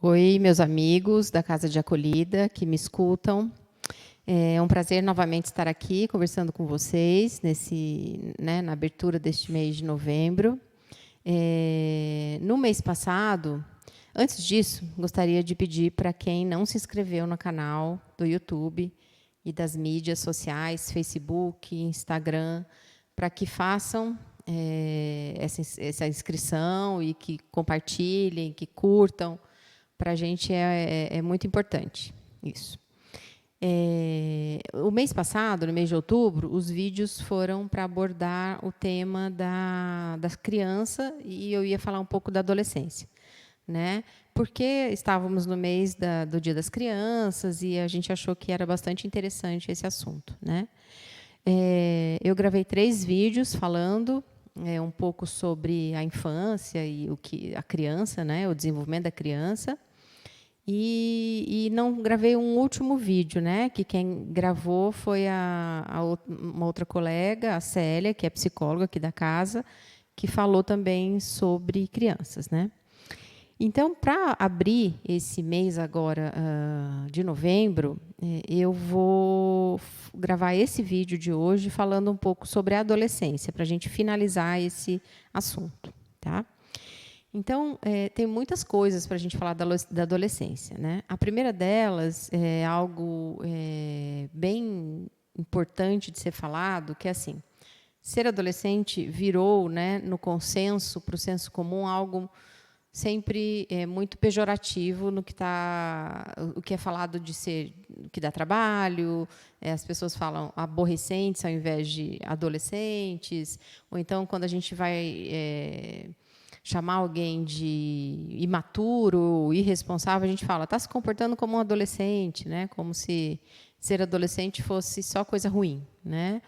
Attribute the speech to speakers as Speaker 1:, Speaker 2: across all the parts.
Speaker 1: Oi, meus amigos da Casa de Acolhida que me escutam. É um prazer novamente estar aqui conversando com vocês na abertura deste mês de novembro. No mês passado, antes disso, gostaria de pedir para quem não se inscreveu no canal do YouTube e das mídias sociais, Facebook, Instagram, para que façam essa inscrição e que compartilhem, que curtam. Para a gente é muito importante isso. O mês passado, no mês de outubro, os vídeos foram para abordar o tema da criança e eu ia falar um pouco da adolescência, né? Porque estávamos no mês do Dia das Crianças e a gente achou que era bastante interessante esse assunto, né? Eu gravei 3 vídeos falando um pouco sobre a infância e a criança, né? O desenvolvimento da criança. E não gravei um último vídeo, né? Que quem gravou foi uma outra colega, a Célia, que é psicóloga aqui da casa, que falou também sobre crianças, né? Então, para abrir esse mês agora de novembro, eu vou gravar esse vídeo de hoje falando um pouco sobre a adolescência, para a gente finalizar esse assunto, tá? Então, tem muitas coisas para a gente falar da adolescência, né? A primeira delas é algo bem importante de ser falado, que é assim, ser adolescente virou, né, no consenso, para o senso comum, algo sempre muito pejorativo no o que é falado de ser, que dá trabalho, as pessoas falam aborrecentes ao invés de adolescentes, ou então, quando a gente vai chamar alguém de imaturo, irresponsável, a gente fala, está se comportando como um adolescente, né? Como se ser adolescente fosse só coisa ruim, né?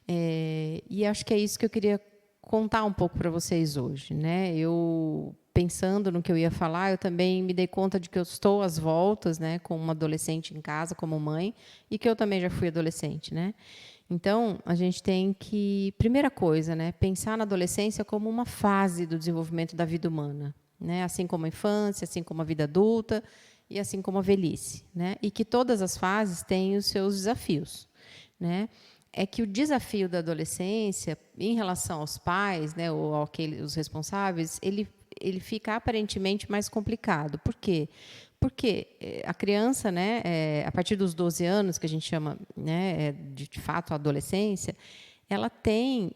Speaker 1: E acho que é isso que eu queria contar um pouco para vocês hoje, né? Eu, pensando no que eu ia falar, eu também me dei conta de que eu estou às voltas, né, com uma adolescente em casa, como mãe, e que eu também já fui adolescente, né? Então, a gente tem que, primeira coisa, né, pensar na adolescência como uma fase do desenvolvimento da vida humana, né? Assim como a infância, assim como a vida adulta e assim como a velhice, né? E que todas as fases têm os seus desafios, né? É que o desafio da adolescência, em relação aos pais, né, ou os responsáveis, ele fica aparentemente mais complicado. Por quê? Porque a criança, né, a partir dos 12 anos, que a gente chama, né, de fato a adolescência, ela tem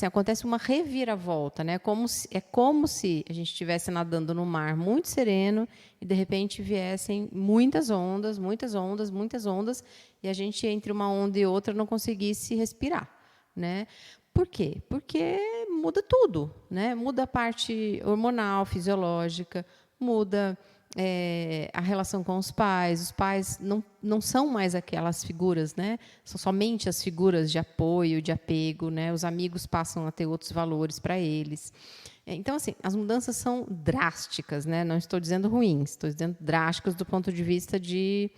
Speaker 1: acontece uma reviravolta, né? É como se a gente estivesse nadando no mar muito sereno e de repente viessem muitas ondas, muitas ondas, muitas ondas, e a gente entre uma onda e outra não conseguisse respirar, né? Por quê? Porque muda tudo, né? Muda a parte hormonal, fisiológica, muda a relação com os pais não são mais aquelas figuras, né? São somente as figuras de apoio, de apego, né? Os amigos passam a ter outros valores para eles. Então, assim, as mudanças são drásticas, né? Não estou dizendo ruins, estou dizendo drásticas do ponto de vista de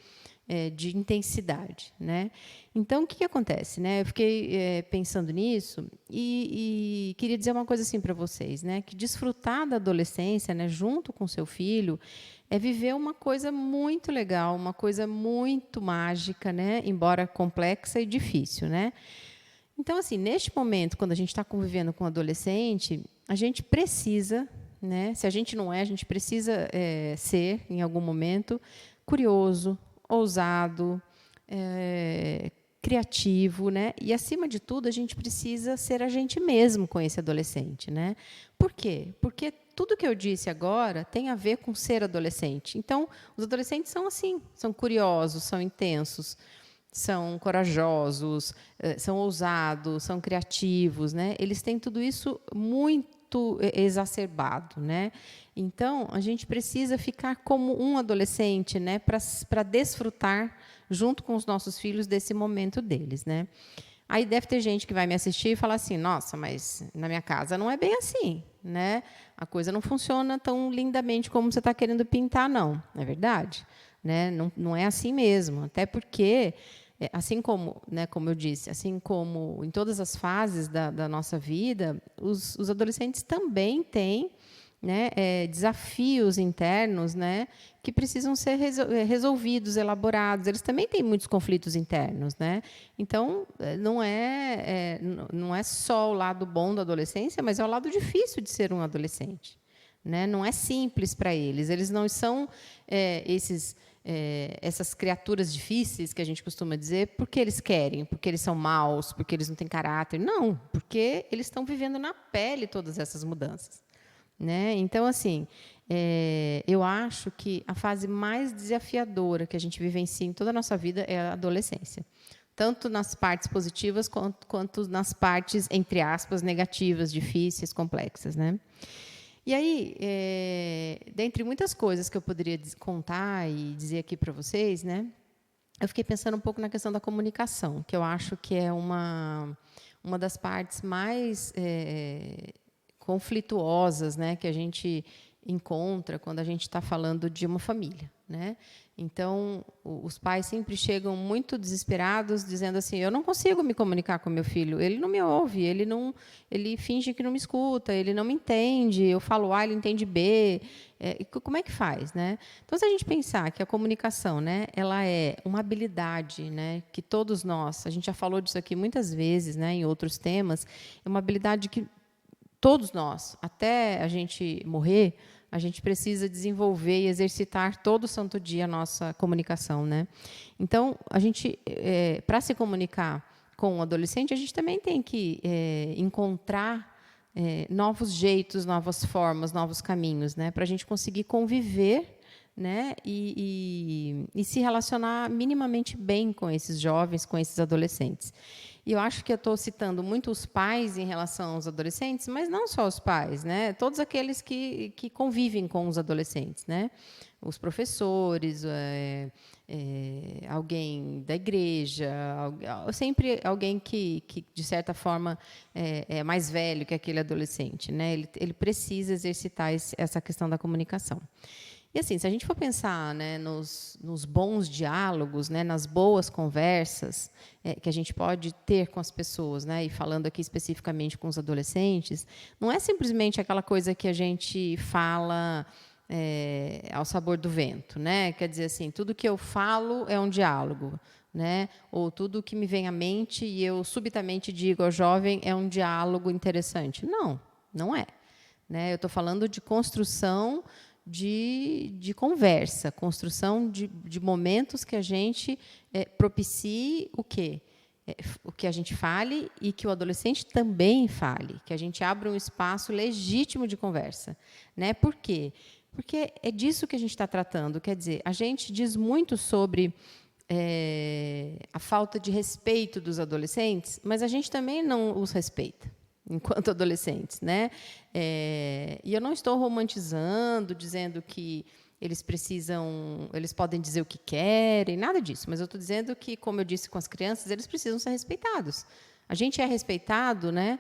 Speaker 1: intensidade, né? Então, o que acontece, né? Eu fiquei pensando nisso e queria dizer uma coisa assim para vocês, né? Que desfrutar da adolescência, né, junto com seu filho, é viver uma coisa muito legal, uma coisa muito mágica, né? Embora complexa e difícil, né? Então, assim, neste momento, quando a gente está convivendo com um adolescente, a gente precisa, né? Se a gente não é, a gente precisa ser, em algum momento, curioso, ousado, criativo, né? E, acima de tudo, a gente precisa ser a gente mesmo com esse adolescente, né? Por quê? Porque tudo que eu disse agora tem a ver com ser adolescente. Então, os adolescentes são assim, são curiosos, são intensos, são corajosos, são ousados, são criativos, né? Eles têm tudo isso muito muito exacerbado, né? Então, a gente precisa ficar como um adolescente, né, para desfrutar, junto com os nossos filhos, desse momento deles, né? Aí deve ter gente que vai me assistir e falar assim, nossa, mas na minha casa não é bem assim, né? A coisa não funciona tão lindamente como você está querendo pintar, não. É verdade, né? Não é assim mesmo. Até porque, assim como, né, como eu disse, assim como em todas as fases da nossa vida, os adolescentes também têm, né, desafios internos, né, que precisam ser resolvidos, elaborados. Eles também têm muitos conflitos internos, né? Então, não é só o lado bom da adolescência, mas é o lado difícil de ser um adolescente, né? Não é simples para eles. Eles não são essas criaturas difíceis que a gente costuma dizer porque eles querem, porque eles são maus, porque eles não têm caráter. Não, porque eles estão vivendo na pele todas essas mudanças. Né? Então, assim, eu acho que a fase mais desafiadora que a gente vivencia em toda a nossa vida é a adolescência. Tanto nas partes positivas quanto nas partes, entre aspas, negativas, difíceis, complexas. Né? E aí, dentre muitas coisas que eu poderia contar e dizer aqui para vocês, né, eu fiquei pensando um pouco na questão da comunicação, que eu acho que é uma das partes mais conflituosas, né, que a gente encontra quando a gente está falando de uma família, né? Então, os pais sempre chegam muito desesperados, dizendo assim: eu não consigo me comunicar com meu filho, ele não me ouve, ele finge que não me escuta, ele não me entende, eu falo A, ele entende B, como é que faz, né? Então, se a gente pensar que a comunicação, né, ela é uma habilidade, né, que todos nós, a gente já falou disso aqui muitas vezes, né, em outros temas, é uma habilidade que todos nós, até a gente morrer, a gente precisa desenvolver e exercitar todo santo dia a nossa comunicação, né? Então, a gente, para se comunicar com um adolescente, a gente também tem que encontrar novos jeitos, novas formas, novos caminhos, né? Para a gente conseguir conviver, né? E se relacionar minimamente bem com esses jovens, com esses adolescentes. E eu acho que eu estou citando muito os pais em relação aos adolescentes, mas não só os pais, né? Todos aqueles que convivem com os adolescentes, né? Os professores, alguém da igreja, sempre alguém que de certa forma, é mais velho que aquele adolescente, né? Ele precisa exercitar essa questão da comunicação. E assim, se a gente for pensar, né, nos bons diálogos, né, nas boas conversas que a gente pode ter com as pessoas, né, e falando aqui especificamente com os adolescentes, não é simplesmente aquela coisa que a gente fala ao sabor do vento, né? Quer dizer assim, tudo que eu falo é um diálogo, né? Ou tudo que me vem à mente e eu subitamente digo ao jovem é um diálogo interessante. Não, não é. Né? Eu estou falando de construção de conversa, construção de momentos que a gente propicie o quê? O que a gente fale e que o adolescente também fale, que a gente abra um espaço legítimo de conversa. Né? Por quê? Porque é disso que a gente está tratando. Quer dizer, a gente diz muito sobre a falta de respeito dos adolescentes, mas a gente também não os respeita enquanto adolescentes, né? E eu não estou romantizando, dizendo que eles podem dizer o que querem, nada disso, mas eu estou dizendo que, como eu disse com as crianças, eles precisam ser respeitados. A gente é respeitado, né?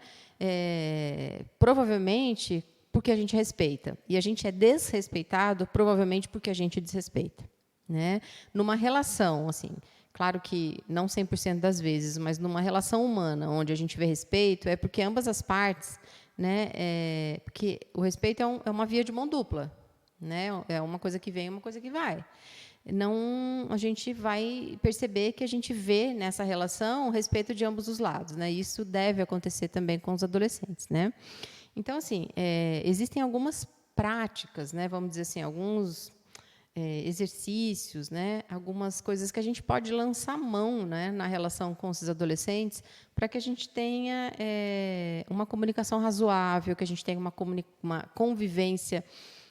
Speaker 1: Provavelmente porque a gente respeita, e a gente é desrespeitado provavelmente porque a gente desrespeita, né? Numa relação, assim. Claro que não 100% das vezes, mas numa relação humana, onde a gente vê respeito, é porque ambas as partes, né, porque o respeito é uma via de mão dupla, né, é uma coisa que vem, uma coisa que vai. Não, a gente vai perceber que a gente vê nessa relação o respeito de ambos os lados, né? Isso deve acontecer também com os adolescentes, né? Então, assim, existem algumas práticas, né, vamos dizer assim, alguns exercícios, né, algumas coisas que a gente pode lançar mão, né, na relação com esses adolescentes, para que a gente tenha uma comunicação razoável, que a gente tenha uma convivência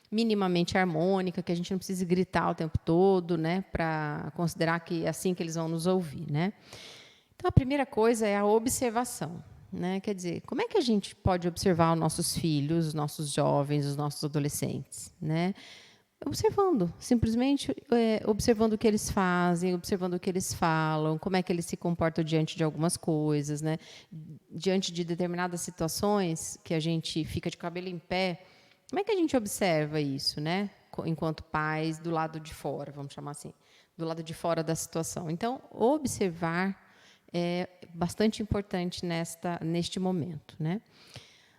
Speaker 1: minimamente harmônica, que a gente não precise gritar o tempo todo, né, para considerar que é assim que eles vão nos ouvir, né? Então, a primeira coisa é a observação. né? Quer dizer, como é que a gente pode observar os nossos filhos, os nossos jovens, os nossos adolescentes, né? Observando, simplesmente observando o que eles fazem, observando o que eles falam, como é que eles se comportam diante de algumas coisas, né? Diante de determinadas situações que a gente fica de cabelo em pé, como é que a gente observa isso, né? Enquanto pais, do lado de fora, vamos chamar assim, do lado de fora da situação. Então, observar é bastante importante neste momento, né?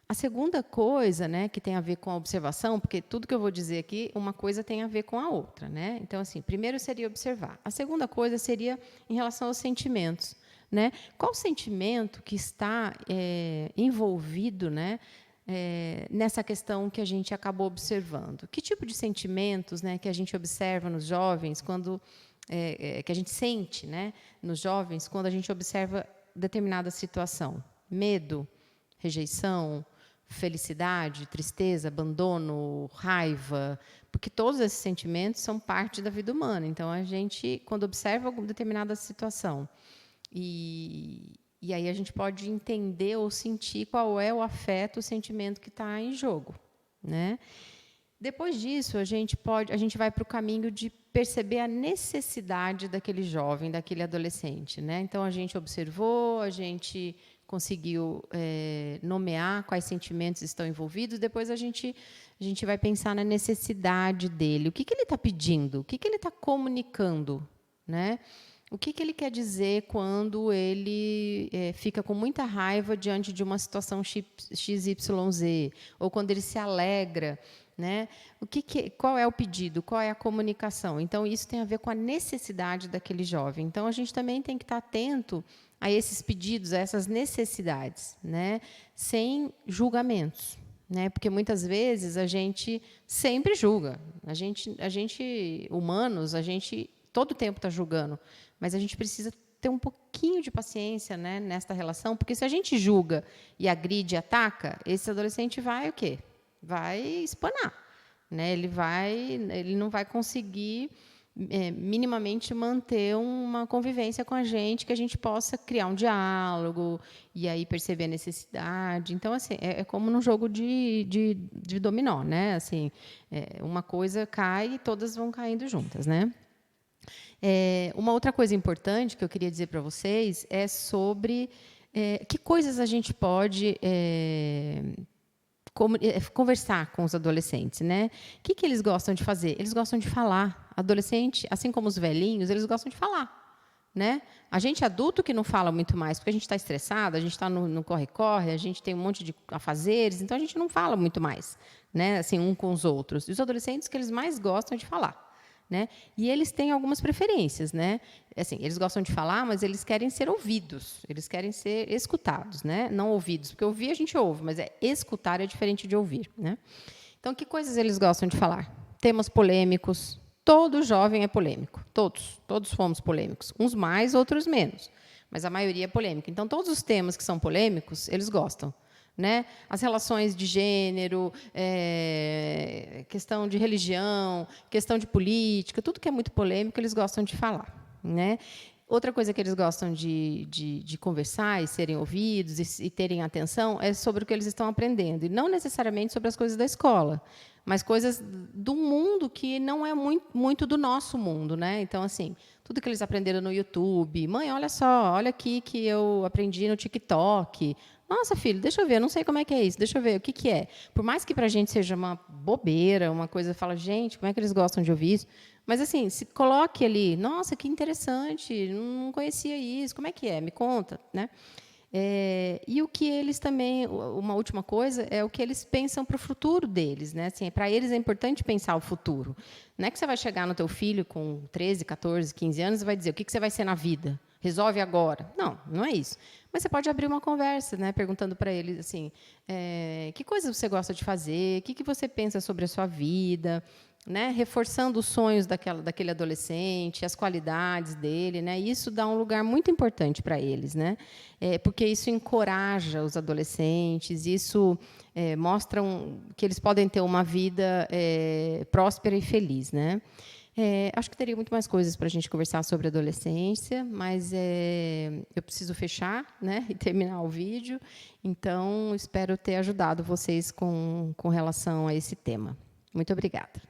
Speaker 1: A segunda coisa, né, que tem a ver com a observação, porque tudo que eu vou dizer aqui, uma coisa tem a ver com a outra, né? Então, assim, primeiro seria observar. A segunda coisa seria em relação aos sentimentos, né? Qual sentimento que está envolvido, né, nessa questão que a gente acabou observando? Que tipo de sentimentos, né, que a gente observa nos jovens quando que a gente sente, né, nos jovens quando a gente observa determinada situação? Medo, rejeição, felicidade, tristeza, abandono, raiva, porque todos esses sentimentos são parte da vida humana. Então, a gente, quando observa alguma determinada situação, e aí a gente pode entender ou sentir qual é o afeto, o sentimento que está em jogo, né? Depois disso, a gente vai para o caminho de perceber a necessidade daquele jovem, daquele adolescente, né? Então, a gente observou, a gente conseguiu nomear quais sentimentos estão envolvidos, depois a gente vai pensar na necessidade dele. O que ele está pedindo? O que ele está comunicando? Né? O que ele quer dizer quando ele fica com muita raiva diante de uma situação XYZ? Ou quando ele se alegra? Né? Qual é o pedido? Qual é a comunicação? Então, isso tem a ver com a necessidade daquele jovem. Então, a gente também tem que estar atento a esses pedidos, a essas necessidades, né? Sem julgamentos, né? Porque muitas vezes a gente sempre julga. A gente humanos, a gente todo o tempo está julgando, mas a gente precisa ter um pouquinho de paciência, né, nesta relação, porque se a gente julga e agride e ataca, esse adolescente vai o quê? Vai espanar, né? Ele não vai conseguir minimamente manter uma convivência com a gente, que a gente possa criar um diálogo e aí perceber a necessidade. Então, assim, é como num jogo de dominó, né? Assim, uma coisa cai e todas vão caindo juntas, né? Uma outra coisa importante que eu queria dizer para vocês é sobre que coisas a gente pode conversar com os adolescentes, né? O que eles gostam de fazer? Eles gostam de falar. Adolescente, assim como os velhinhos, eles gostam de falar, né? A gente adulto que não fala muito mais, porque a gente está estressado, a gente está no corre-corre, a gente tem um monte de afazeres, então a gente não fala muito mais, né? Assim, um com os outros. E os adolescentes que eles mais gostam de falar. Né? E eles têm algumas preferências, né? Assim, eles gostam de falar, mas eles querem ser ouvidos, eles querem ser escutados, né? Não ouvidos, porque ouvir a gente ouve, mas escutar é diferente de ouvir, né? Então, que coisas eles gostam de falar? Temas polêmicos. Todo jovem é polêmico, todos fomos polêmicos, uns mais, outros menos, mas a maioria é polêmica. Então, todos os temas que são polêmicos, eles gostam. Né? As relações de gênero, questão de religião, questão de política, tudo que é muito polêmico, eles gostam de falar. Né? Outra coisa que eles gostam de conversar e serem ouvidos e terem atenção é sobre o que eles estão aprendendo, e não necessariamente sobre as coisas da escola, mas coisas do mundo que não é muito do nosso mundo. Né? Então, assim, tudo que eles aprenderam no YouTube. Mãe, olha só, olha aqui que eu aprendi no TikTok. Nossa, filho, deixa eu ver, eu não sei como é que é isso, deixa eu ver o que é. Por mais que para a gente seja uma bobeira, uma coisa, fala, gente, como é que eles gostam de ouvir isso? Mas, assim, se coloque ali, nossa, que interessante, não conhecia isso, como é que é? Me conta. Né? E o que eles também, uma última coisa, é o que eles pensam para o futuro deles. Né? Assim, para eles é importante pensar o futuro. Não é que você vai chegar no teu filho com 13, 14, 15 anos e vai dizer o que você vai ser na vida. Resolve agora. Não é isso. Mas você pode abrir uma conversa, né, perguntando para eles assim, que coisas você gosta de fazer, o que você pensa sobre a sua vida, né, reforçando os sonhos daquele adolescente, as qualidades dele, né, isso dá um lugar muito importante para eles, né, porque isso encoraja os adolescentes, isso mostra que eles podem ter uma vida próspera e feliz, né. Acho que teria muito mais coisas para a gente conversar sobre adolescência, mas eu preciso fechar, né, e terminar o vídeo. Então, espero ter ajudado vocês com relação a esse tema. Muito obrigada.